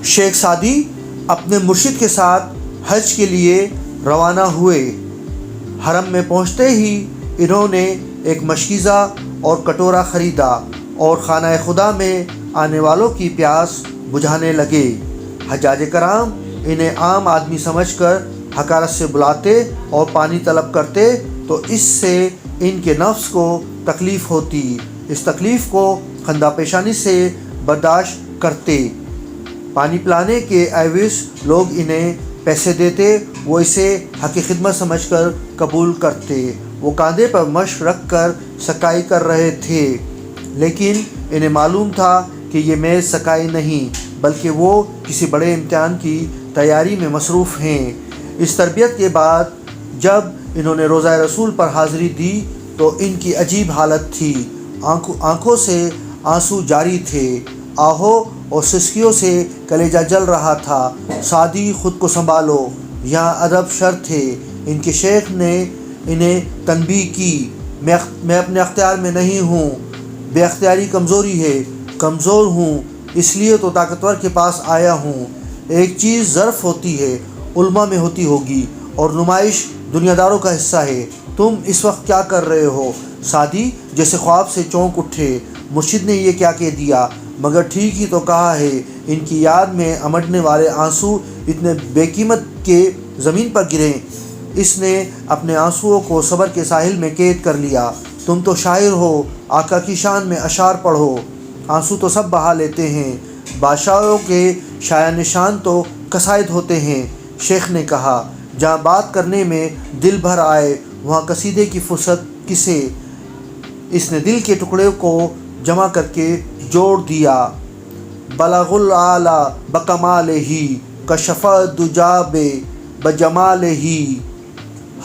شیخ Saadi اپنے مرشد کے ساتھ حج کے لیے روانہ ہوئے۔ حرم میں پہنچتے ہی انہوں نے ایک مشکیزہ اور کٹورا خریدا اور خانہ خدا میں آنے والوں کی پیاس بجھانے لگے۔ حجاج کرام انہیں عام آدمی سمجھ کر حقارت سے بلاتے اور پانی طلب کرتے تو اس سے ان کے نفس کو تکلیف ہوتی۔ اس تکلیف کو خندہ پیشانی سے برداشت کرتے۔ پانی پلانے کے عوض لوگ انہیں پیسے دیتے، وہ اسے حق خدمت سمجھ کر قبول کرتے۔ وہ کاندھے پر مشق رکھ کر سقائی کر رہے تھے، لیکن انہیں معلوم تھا کہ یہ محض سقائی نہیں بلکہ وہ کسی بڑے امتحان کی تیاری میں مصروف ہیں۔ اس تربیت کے بعد جب انہوں نے روضہ رسول پر حاضری دی تو ان کی عجیب حالت تھی۔ آنکھوں سے آنسو جاری تھے، آہوں اور سسکیوں سے کلیجہ جل رہا تھا۔ سعدی خود کو سنبھالو، یہاں ادب شرط ہے۔ ان کے شیخ نے انہیں تنبیہ کی، میں اپنے اختیار میں نہیں ہوں، بے اختیاری کمزوری ہے، کمزور ہوں اس لیے تو طاقتور کے پاس آیا ہوں۔ ایک چیز ظرف ہوتی ہے، علماء میں ہوتی ہوگی، اور نمائش دنیا داروں کا حصہ ہے۔ تم اس وقت کیا کر رہے ہو؟ سعدی جیسے خواب سے چونک اٹھے۔ مرشد نے یہ کیا کہہ دیا؟ مگر ٹھیک ہی تو کہا ہے۔ ان کی یاد میں امڈنے والے آنسو اتنے بے قیمت کہ زمین پر گرے۔ اس نے اپنے آنسوؤں کو صبر کے ساحل میں قید کر لیا۔ تم تو شاعر ہو، آقا کی شان میں اشعار پڑھو۔ آنسو تو سب بہا لیتے ہیں، بادشاہوں کے شایہ نشان تو قصائد ہوتے ہیں۔ شیخ نے کہا، جہاں بات کرنے میں دل بھر آئے وہاں قصیدے کی فرصت کسے؟ اس نے دل کے ٹکڑے کو جمع کر کے جوڑ دیا۔ بلغ العالی بکمالہ کشف الدجی بجمالہ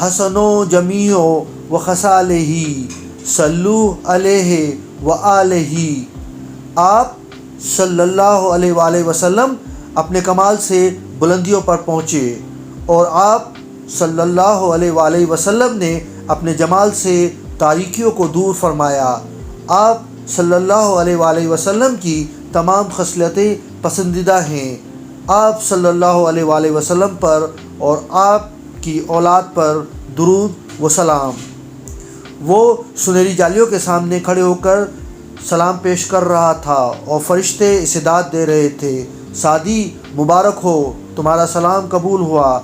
حسن جمیع وخصالہ صلو علیہ وآلہ۔ آپ صلی اللہ علیہ وآلہ وسلم اپنے کمال سے بلندیوں پر پہنچے، اور آپ صلی اللہ علیہ وآلہ وسلم نے اپنے جمال سے تاریکیوں کو دور فرمایا۔ آپ صلی اللہ علیہ وآلہ وسلم کی تمام خصلتیں پسندیدہ ہیں۔ آپ صلی اللہ علیہ وآلہ وسلم پر اور آپ کی اولاد پر درود و سلام۔ وہ سنہری جالیوں کے سامنے کھڑے ہو کر سلام پیش کر رہا تھا اور فرشتے اسے داد دے رہے تھے۔ سعدی مبارک ہو، تمہارا سلام قبول ہوا۔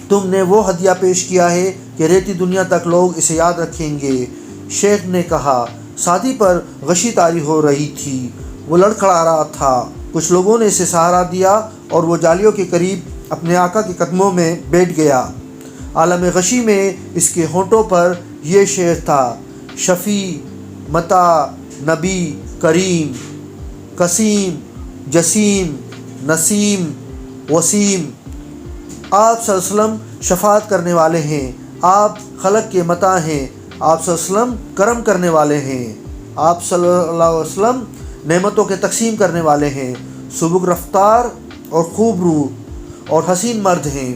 تم نے وہ ہدیہ پیش کیا ہے کہ رہتی دنیا تک لوگ اسے یاد رکھیں گے۔ شیخ نے کہا۔ سعدی پر غشی طاری ہو رہی تھی، وہ لڑکھڑا رہا تھا۔ کچھ لوگوں نے اسے سہارا دیا اور وہ جالیوں کے قریب اپنے آقا کے قدموں میں بیٹھ گیا۔ عالم غشی میں اس کے ہونٹوں پر یہ شعر تھا: شفیع، مطاع، نبی، کریم، قسیم، جسیم، نسیم، وسیم۔ آپ صلی اللہ علیہ وسلم شفاعت کرنے والے ہیں، آپ خلق کے مطاع ہیں، آپ صلی اللہ علیہ وسلم کرم کرنے والے ہیں، آپ صلی اللہ علیہ وسلم نعمتوں کے تقسیم کرنے والے ہیں، سبک رفتار اور خوب روح اور حسین مرد ہیں۔